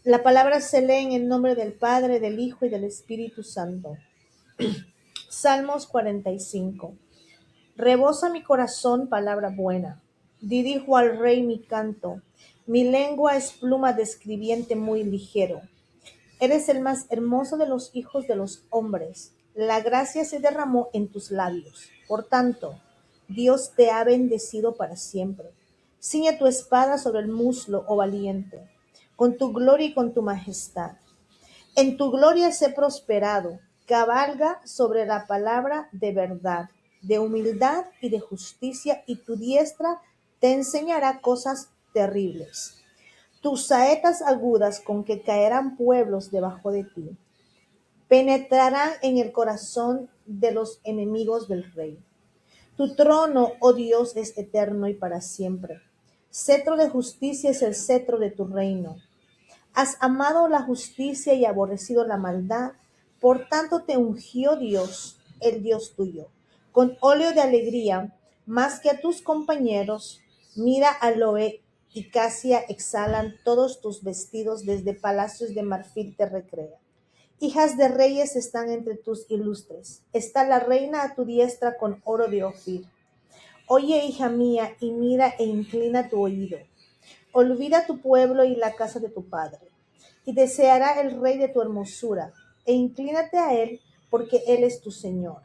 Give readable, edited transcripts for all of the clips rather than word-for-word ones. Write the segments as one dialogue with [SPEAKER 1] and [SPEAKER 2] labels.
[SPEAKER 1] La palabra se lee en el nombre del Padre, del Hijo y del Espíritu Santo. Salmos 45. Rebosa mi corazón palabra buena. Dirijo al Rey mi canto. Mi lengua es pluma de escribiente muy ligero. Eres el más hermoso de los hijos de los hombres. La gracia se derramó en tus labios. Por tanto, Dios te ha bendecido para siempre. Ciñe tu espada sobre el muslo, oh valiente, con tu gloria y con tu majestad. En tu gloria sé prosperado. Cabalga sobre la palabra de verdad, de humildad y de justicia, y tu diestra te enseñará cosas terribles. Tus saetas agudas con que caerán pueblos debajo de ti, penetrarán en el corazón de los enemigos del rey. Tu trono, oh Dios, es eterno y para siempre. Cetro de justicia es el cetro de tu reino. Has amado la justicia y aborrecido la maldad, por tanto te ungió Dios, el Dios tuyo, con óleo de alegría, más que a tus compañeros. Mira, aloe y casia exhalan todos tus vestidos, desde palacios de marfil te recrean. Hijas de reyes están entre tus ilustres. Está la reina a tu diestra con oro de Ofir. Oye, hija mía, y mira e inclina tu oído. Olvida tu pueblo y la casa de tu padre, y deseará el rey de tu hermosura, e inclínate a él, porque él es tu Señor.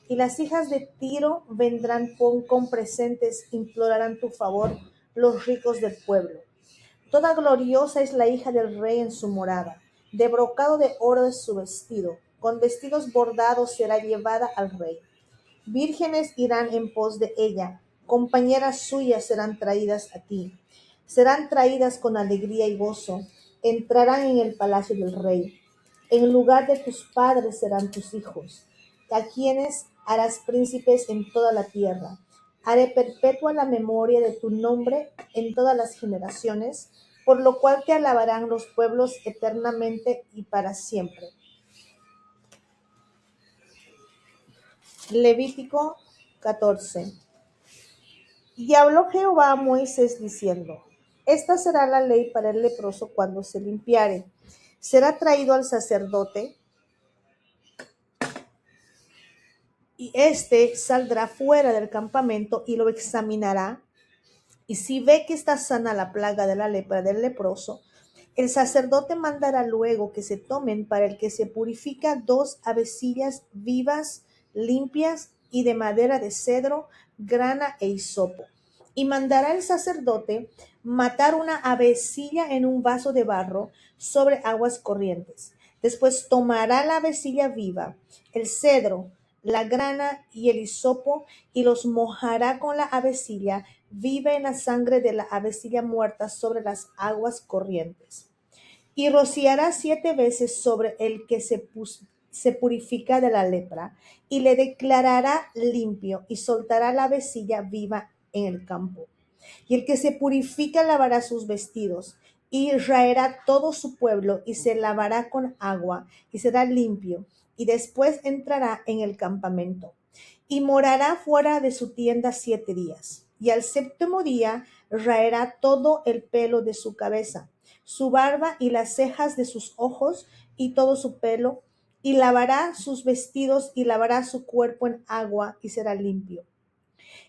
[SPEAKER 1] Y las hijas de Tiro vendrán con presentes, implorarán tu favor los ricos del pueblo. Toda gloriosa es la hija del rey en su morada, de brocado de oro es su vestido, con vestidos bordados será llevada al rey. Vírgenes irán en pos de ella, compañeras suyas serán traídas a ti. Serán traídas con alegría y gozo, entrarán en el palacio del rey. En lugar de tus padres serán tus hijos, a quienes harás príncipes en toda la tierra. Haré perpetua la memoria de tu nombre en todas las generaciones, por lo cual te alabarán los pueblos eternamente y para siempre. Levítico 14. Y habló Jehová a Moisés diciendo: Esta será la ley para el leproso cuando se limpiare. Será traído al sacerdote, y éste saldrá fuera del campamento y lo examinará. Y si ve que está sana la plaga de la lepra del leproso, el sacerdote mandará luego que se tomen para el que se purifica 2 avecillas vivas, limpias y de madera de cedro, grana e hisopo. Y mandará el sacerdote matar una avecilla en un vaso de barro sobre aguas corrientes. Después tomará la avecilla viva, el cedro, la grana y el hisopo, y los mojará con la avecilla viva en la sangre de la avecilla muerta sobre las aguas corrientes. Y rociará 7 veces sobre el que se purifica de la lepra, y le declarará limpio, y soltará la avecilla viva en el campo. Y el que se purifica lavará sus vestidos, y raerá todo su pueblo, y se lavará con agua, y será limpio, y después entrará en el campamento, y morará fuera de su tienda 7 días. Y al séptimo día raerá todo el pelo de su cabeza, su barba y las cejas de sus ojos, y todo su pelo, y lavará sus vestidos, y lavará su cuerpo en agua, y será limpio.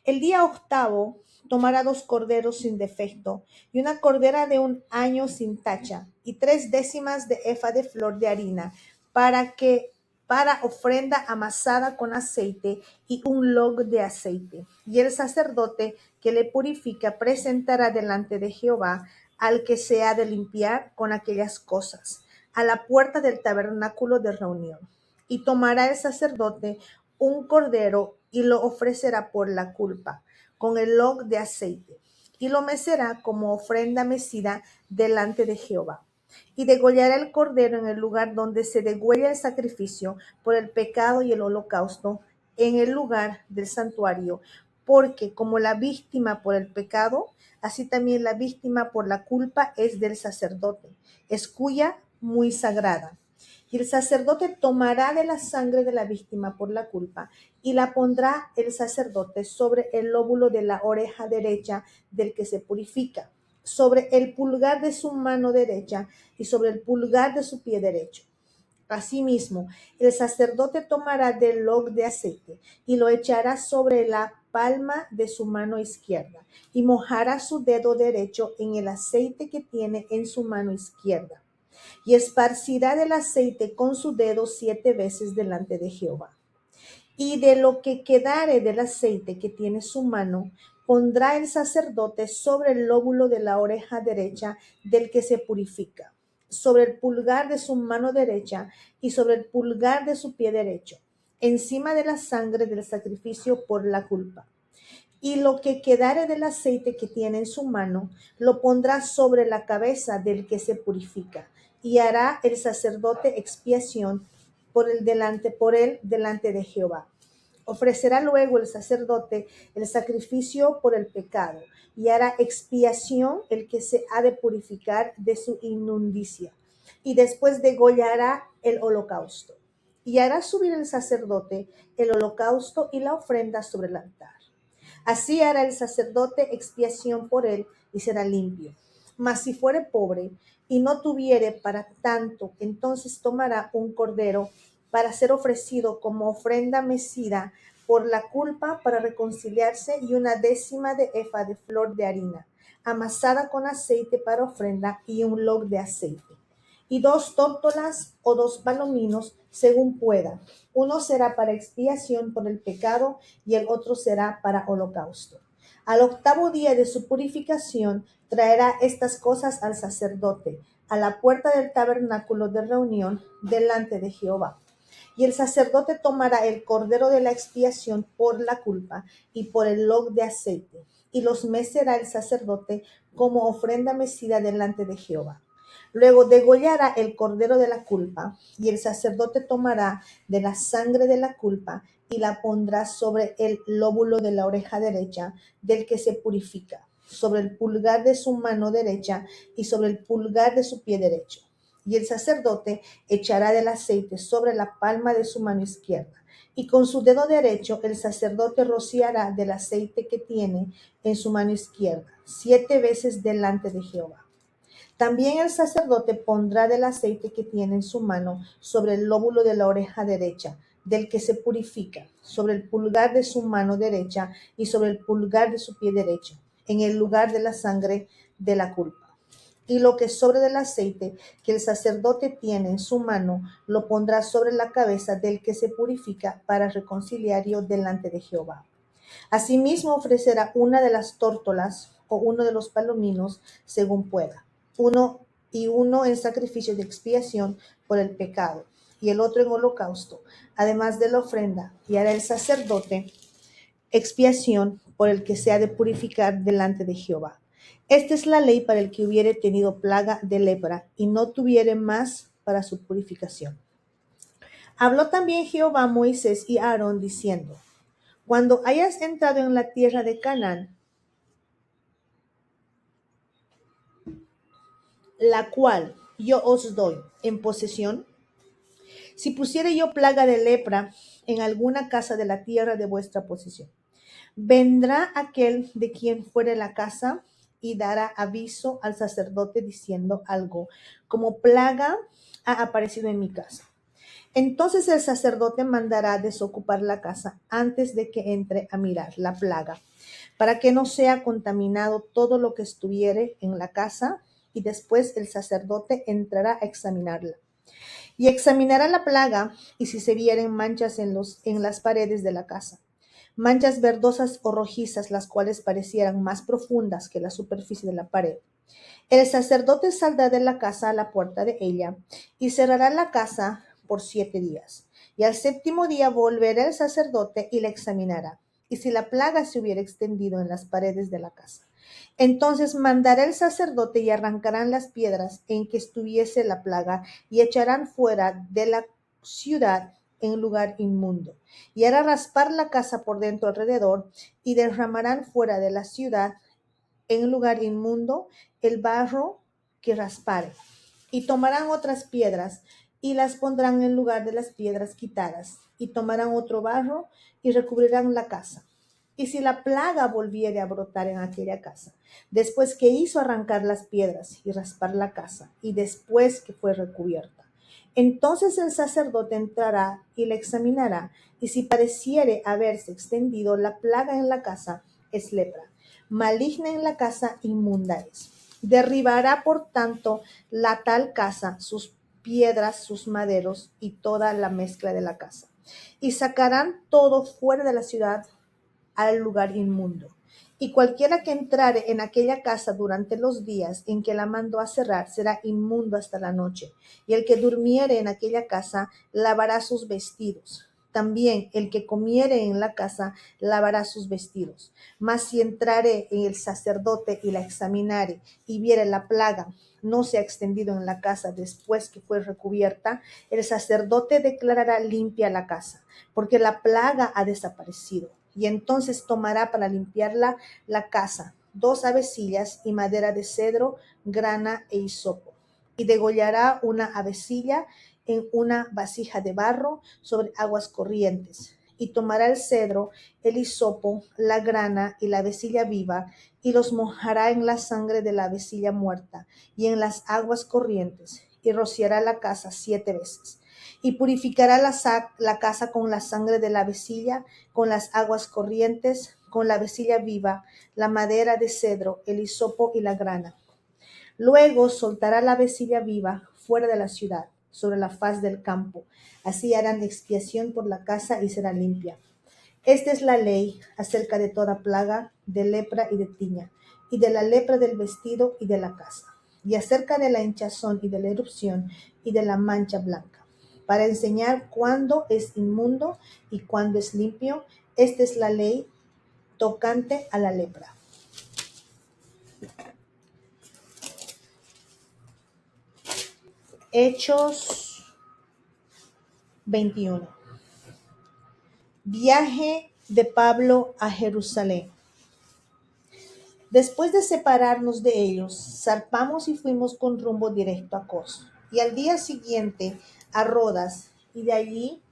[SPEAKER 1] El día octavo tomará 2 corderos sin defecto, y una cordera de 1 año sin tacha, y 3 décimas de efa de flor de harina, para ofrenda amasada con aceite, y un log de aceite. Y el sacerdote que le purifica presentará delante de Jehová al que se ha de limpiar con aquellas cosas, a la puerta del tabernáculo de reunión. Y tomará el sacerdote un cordero y lo ofrecerá por la culpa, con el log de aceite, y lo mecerá como ofrenda mecida delante de Jehová. Y degollará el cordero en el lugar donde se degüella el sacrificio por el pecado y el holocausto, en el lugar del santuario, porque como la víctima por el pecado, así también la víctima por la culpa es del sacerdote, es cuya muy sagrada. Y el sacerdote tomará de la sangre de la víctima por la culpa, y la pondrá el sacerdote sobre el lóbulo de la oreja derecha del que se purifica, sobre el pulgar de su mano derecha y sobre el pulgar de su pie derecho. Asimismo, el sacerdote tomará del log de aceite y lo echará sobre la palma de su mano izquierda y mojará su dedo derecho en el aceite que tiene en su mano izquierda y esparcirá del aceite con su dedo 7 veces delante de Jehová. Y de lo que quedare del aceite que tiene su mano, pondrá el sacerdote sobre el lóbulo de la oreja derecha del que se purifica, sobre el pulgar de su mano derecha y sobre el pulgar de su pie derecho, encima de la sangre del sacrificio por la culpa. Y lo que quedare del aceite que tiene en su mano, lo pondrá sobre la cabeza del que se purifica, y hará el sacerdote expiación por él delante de Jehová. Ofrecerá luego el sacerdote el sacrificio por el pecado, y hará expiación el que se ha de purificar de su inmundicia, y después degollará el holocausto. Y hará subir el sacerdote el holocausto y la ofrenda sobre el altar. Así hará el sacerdote expiación por él y será limpio. Mas si fuere pobre y no tuviere para tanto, entonces tomará un cordero para ser ofrecido como ofrenda mecida por la culpa para reconciliarse y 1/10 de efa de flor de harina, amasada con aceite para ofrenda y un log de aceite y 2 tórtolas o 2 palominos, según pueda. Uno será para expiación por el pecado y el otro será para holocausto. Al 8º día de su purificación traerá estas cosas al sacerdote, a la puerta del tabernáculo de reunión, delante de Jehová. Y el sacerdote tomará el cordero de la expiación por la culpa y por el log de aceite, y los mecerá el sacerdote como ofrenda mecida delante de Jehová. Luego degollará el cordero de la culpa, y el sacerdote tomará de la sangre de la culpa y la pondrá sobre el lóbulo de la oreja derecha del que se purifica, sobre el pulgar de su mano derecha y sobre el pulgar de su pie derecho. Y el sacerdote echará del aceite sobre la palma de su mano izquierda, y con su dedo derecho el sacerdote rociará del aceite que tiene en su mano izquierda 7 veces delante de Jehová. También el sacerdote pondrá del aceite que tiene en su mano sobre el lóbulo de la oreja derecha, del que se purifica, sobre el pulgar de su mano derecha y sobre el pulgar de su pie derecho, en el lugar de la sangre de la culpa. Y lo que sobre del aceite que el sacerdote tiene en su mano, lo pondrá sobre la cabeza del que se purifica para reconciliario delante de Jehová. Asimismo ofrecerá una de las tórtolas o uno de los palominos, según pueda, uno en sacrificio de expiación por el pecado, y el otro en holocausto, además de la ofrenda, y hará el sacerdote expiación por el que se ha de purificar delante de Jehová. Esta es la ley para el que hubiere tenido plaga de lepra y no tuviere más para su purificación. Habló también Jehová a Moisés y a Aarón diciendo: Cuando hayas entrado en la tierra de Canaán, la cual yo os doy en posesión, si pusiere yo plaga de lepra en alguna casa de la tierra de vuestra posesión, vendrá aquel de quien fuere la casa y dará aviso al sacerdote diciendo: algo como plaga ha aparecido en mi casa. Entonces el sacerdote mandará desocupar la casa antes de que entre a mirar la plaga, para que no sea contaminado todo lo que estuviere en la casa, y después el sacerdote entrará a examinarla. Y examinará la plaga, y si se vieren manchas en las paredes de la casa, manchas verdosas o rojizas, las cuales parecieran más profundas que la superficie de la pared, el sacerdote saldrá de la casa a la puerta de ella y cerrará la casa por 7 días. Y al 7º día volverá el sacerdote y la examinará. Y si la plaga se hubiera extendido en las paredes de la casa, entonces mandará el sacerdote y arrancarán las piedras en que estuviese la plaga y echarán fuera de la ciudad en lugar inmundo. Y hará raspar la casa por dentro alrededor y derramarán fuera de la ciudad en lugar inmundo el barro que raspare. Y tomarán otras piedras y las pondrán en lugar de las piedras quitadas. Y tomarán otro barro y recubrirán la casa. Y si la plaga volviere a brotar en aquella casa, después que hizo arrancar las piedras y raspar la casa, y después que fue recubierta, entonces el sacerdote entrará y la examinará, y si pareciere haberse extendido la plaga en la casa, es lepra. Maligna en la casa, inmunda es. Derribará, por tanto, la tal casa, sus piedras, sus maderos y toda la mezcla de la casa. Y sacarán todo fuera de la ciudad al lugar inmundo. Y cualquiera que entrare en aquella casa durante los días en que la mandó a cerrar será inmundo hasta la noche. Y el que durmiere en aquella casa lavará sus vestidos. También el que comiere en la casa lavará sus vestidos. Mas si entrare en el sacerdote y la examinare y viere la plaga no se ha extendido en la casa después que fue recubierta, el sacerdote declarará limpia la casa, porque la plaga ha desaparecido. Y entonces tomará para limpiarla la casa 2 avecillas y madera de cedro, grana e hisopo. Y degollará una avecilla en una vasija de barro sobre aguas corrientes. Y tomará el cedro, el hisopo, la grana y la avecilla viva, y los mojará en la sangre de la avecilla muerta y en las aguas corrientes, y rociará la casa 7 veces. Y purificará la casa con la sangre de la avecilla, con las aguas corrientes, con la avecilla viva, la madera de cedro, el hisopo y la grana. Luego soltará la avecilla viva fuera de la ciudad, sobre la faz del campo. Así harán expiación por la casa y será limpia. Esta es la ley acerca de toda plaga, de lepra y de tiña, y de la lepra del vestido y de la casa, y acerca de la hinchazón y de la erupción y de la mancha blanca, para enseñar cuándo es inmundo y cuándo es limpio. Esta es la ley tocante a la lepra. Hechos 21. Viaje de Pablo a Jerusalén. Después de separarnos de ellos, zarpamos y fuimos con rumbo directo a Cos, y al día siguiente a Rodas, y de allí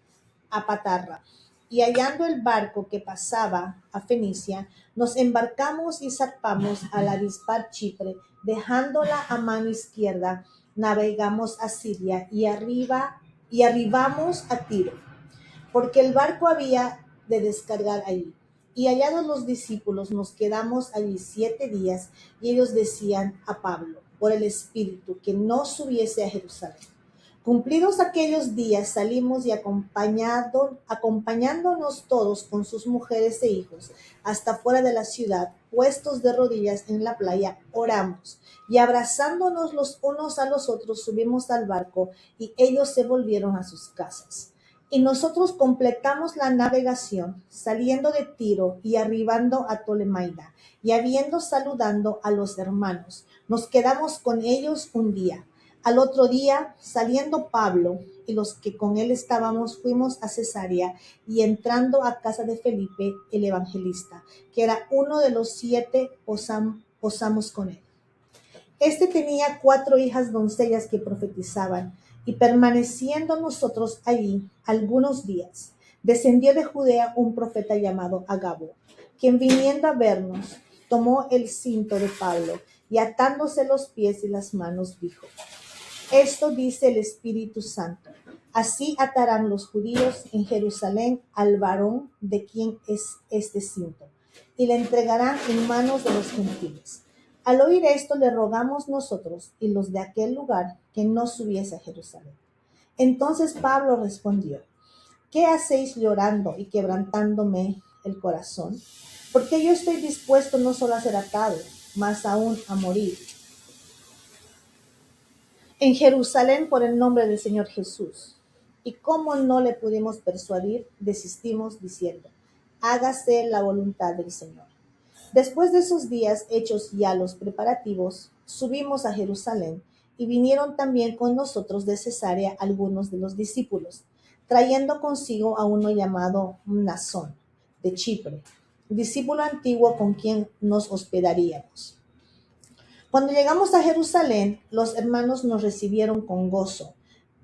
[SPEAKER 1] a Patarra. Y hallando el barco que pasaba a Fenicia, nos embarcamos y zarpamos a la dispar Chipre, dejándola a mano izquierda, navegamos a Siria y arribamos a Tiro, porque el barco había de descargar allí. Y hallados los discípulos, nos quedamos allí 7 días, y ellos decían a Pablo, por el Espíritu, que no subiese a Jerusalén. Cumplidos aquellos días, salimos y acompañándonos todos con sus mujeres e hijos, hasta fuera de la ciudad, puestos de rodillas en la playa, oramos, y abrazándonos los unos a los otros, subimos al barco, y ellos se volvieron a sus casas. Y nosotros completamos la navegación, saliendo de Tiro y arribando a Tolemaida, y habiendo saludando a los hermanos, nos quedamos con ellos un día. Al otro día, saliendo Pablo y los que con él estábamos, fuimos a Cesarea, y entrando a casa de Felipe, el evangelista, que era uno de los 7, posamos con él. Este tenía 4 hijas doncellas que profetizaban, y permaneciendo nosotros allí algunos días, descendió de Judea un profeta llamado Agabo, quien viniendo a vernos, tomó el cinto de Pablo, y atándose los pies y las manos, dijo: Esto dice el Espíritu Santo: así atarán los judíos en Jerusalén al varón de quien es este cinto, y le entregarán en manos de los gentiles. Al oír esto, le rogamos nosotros y los de aquel lugar que no subiese a Jerusalén. Entonces Pablo respondió: ¿Qué hacéis llorando y quebrantándome el corazón? Porque yo estoy dispuesto no solo a ser atado, mas aún a morir en Jerusalén por el nombre del Señor Jesús. Y como no le pudimos persuadir, desistimos diciendo: hágase la voluntad del Señor. Después de esos días, hechos ya los preparativos, subimos a Jerusalén, y vinieron también con nosotros de Cesarea algunos de los discípulos, trayendo consigo a uno llamado Mnasón, de Chipre, discípulo antiguo con quien nos hospedaríamos. Cuando llegamos a Jerusalén, los hermanos nos recibieron con gozo,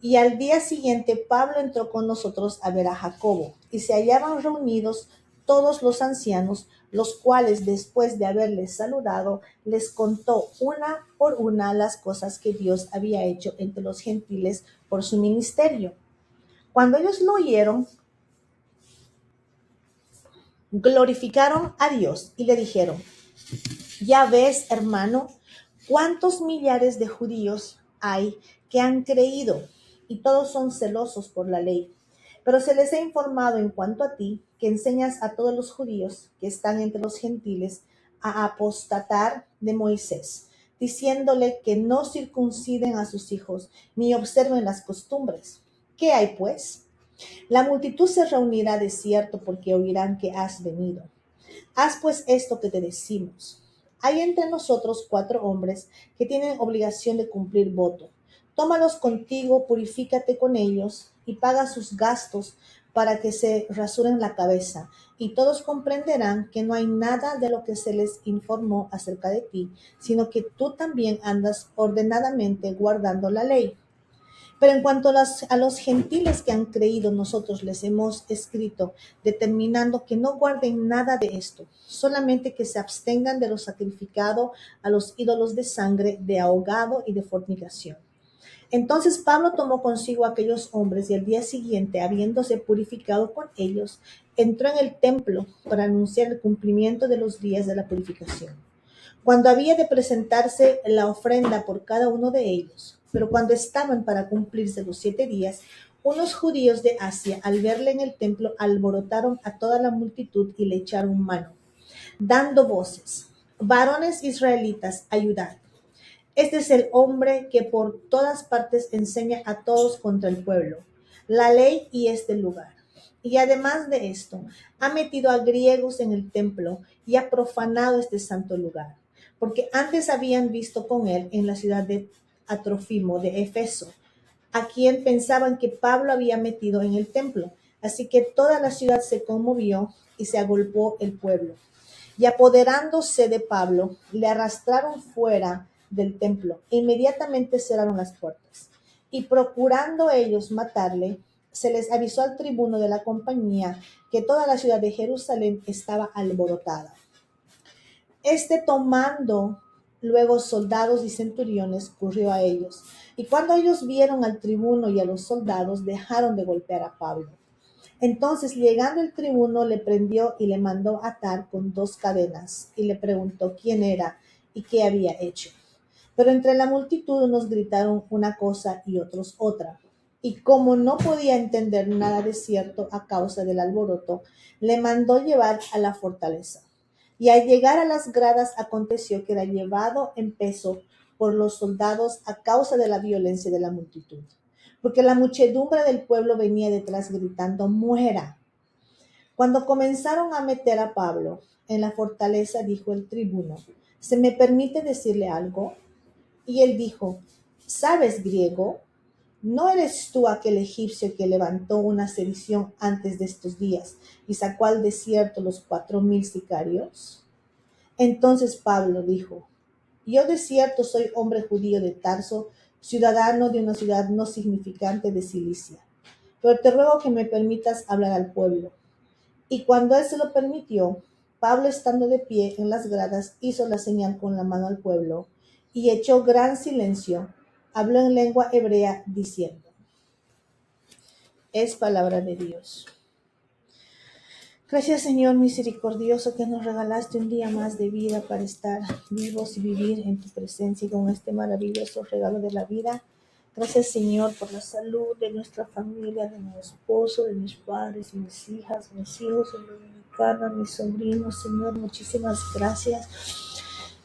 [SPEAKER 1] y al día siguiente Pablo entró con nosotros a ver a Jacobo, y se hallaban reunidos todos los ancianos, los cuales después de haberles saludado, les contó una por una las cosas que Dios había hecho entre los gentiles por su ministerio. Cuando ellos lo oyeron, glorificaron a Dios y le dijeron: ya ves, hermano, cuántos millares de judíos hay que han creído, y todos son celosos por la ley. Pero se les ha informado en cuanto a ti, que enseñas a todos los judíos que están entre los gentiles a apostatar de Moisés, diciéndole que no circunciden a sus hijos ni observen las costumbres. ¿Qué hay, pues? La multitud se reunirá de cierto, porque oirán que has venido. Haz pues esto que te decimos. Hay entre nosotros 4 hombres que tienen obligación de cumplir voto. Tómalos contigo, purifícate con ellos y paga sus gastos para que se rasuren la cabeza, y todos comprenderán que no hay nada de lo que se les informó acerca de ti, sino que tú también andas ordenadamente guardando la ley. Pero en cuanto a los gentiles que han creído, nosotros les hemos escrito, determinando que no guarden nada de esto, solamente que se abstengan de lo sacrificado a los ídolos de sangre, de ahogado y de fornicación. Entonces Pablo tomó consigo a aquellos hombres, y al día siguiente, habiéndose purificado con ellos, entró en el templo para anunciar el cumplimiento de los días de la purificación, cuando había de presentarse la ofrenda por cada uno de ellos. Pero cuando estaban para cumplirse los 7 días, unos judíos de Asia, al verle en el templo, alborotaron a toda la multitud y le echaron mano, dando voces: varones israelitas, ayudad. Este es el hombre que por todas partes enseña a todos contra el pueblo, la ley y este lugar. Y además de esto, ha metido a griegos en el templo y ha profanado este santo lugar, porque antes habían visto con él en la ciudad de Atrofimo de Efeso, a quien pensaban que Pablo había metido en el templo. Así que toda la ciudad se conmovió y se agolpó el pueblo. Y apoderándose de Pablo, le arrastraron fuera del templo e inmediatamente cerraron las puertas. Y procurando ellos matarle, se les avisó al tribuno de la compañía que toda la ciudad de Jerusalén estaba alborotada. Tomando luego soldados y centuriones, corrió a ellos. Y cuando ellos vieron al tribuno y a los soldados, dejaron de golpear a Pablo. Entonces, llegando el tribuno, le prendió y le mandó atar con 2 cadenas, y le preguntó quién era y qué había hecho. Pero entre la multitud unos gritaron una cosa y otros otra. Y como no podía entender nada de cierto a causa del alboroto, le mandó llevar a la fortaleza. Y al llegar a las gradas, aconteció que era llevado en peso por los soldados a causa de la violencia de la multitud, porque la muchedumbre del pueblo venía detrás gritando: muera. Cuando comenzaron a meter a Pablo en la fortaleza, dijo el tribuno: ¿se me permite decirle algo? Y él dijo: ¿sabes griego? ¿No eres tú aquel egipcio que levantó una sedición antes de estos días y sacó al desierto los 4,000 sicarios? Entonces Pablo dijo: yo de cierto soy hombre judío de Tarso, ciudadano de una ciudad no significante de Cilicia. Pero te ruego que me permitas hablar al pueblo. Y cuando él se lo permitió, Pablo, estando de pie en las gradas, hizo la señal con la mano al pueblo, y echó gran silencio. Habló en lengua hebrea, diciendo: es palabra de Dios. Gracias, Señor misericordioso, que nos regalaste un día más de vida para estar vivos y vivir en tu presencia y con este maravilloso regalo de la vida. Gracias, Señor, por la salud de nuestra familia, de mi esposo, de mis padres, mis hijas, mis hijos en Dominicana, mis sobrinos. Señor, muchísimas gracias.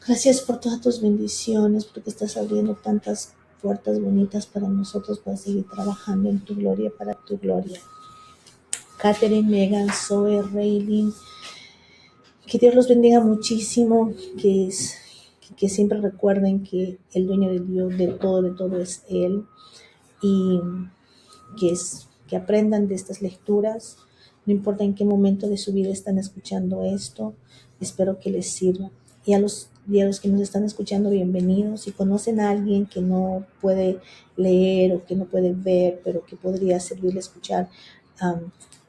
[SPEAKER 1] Gracias por todas tus bendiciones, porque estás abriendo tantas puertas bonitas para nosotros, para seguir trabajando en tu gloria, para tu gloria. Catherine, Megan, Zoe, Raylin, que Dios los bendiga muchísimo, que siempre recuerden que el dueño de Dios, de todo es Él, y que aprendan de estas lecturas, no importa en qué momento de su vida están escuchando esto, espero que les sirva. Y a los que nos están escuchando, bienvenidos. Si conocen a alguien que no puede leer o que no puede ver, pero que podría servirle escuchar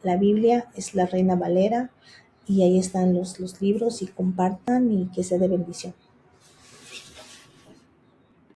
[SPEAKER 1] la Biblia, es la Reina Valera. Y ahí están los libros y compartan y que sea de bendición.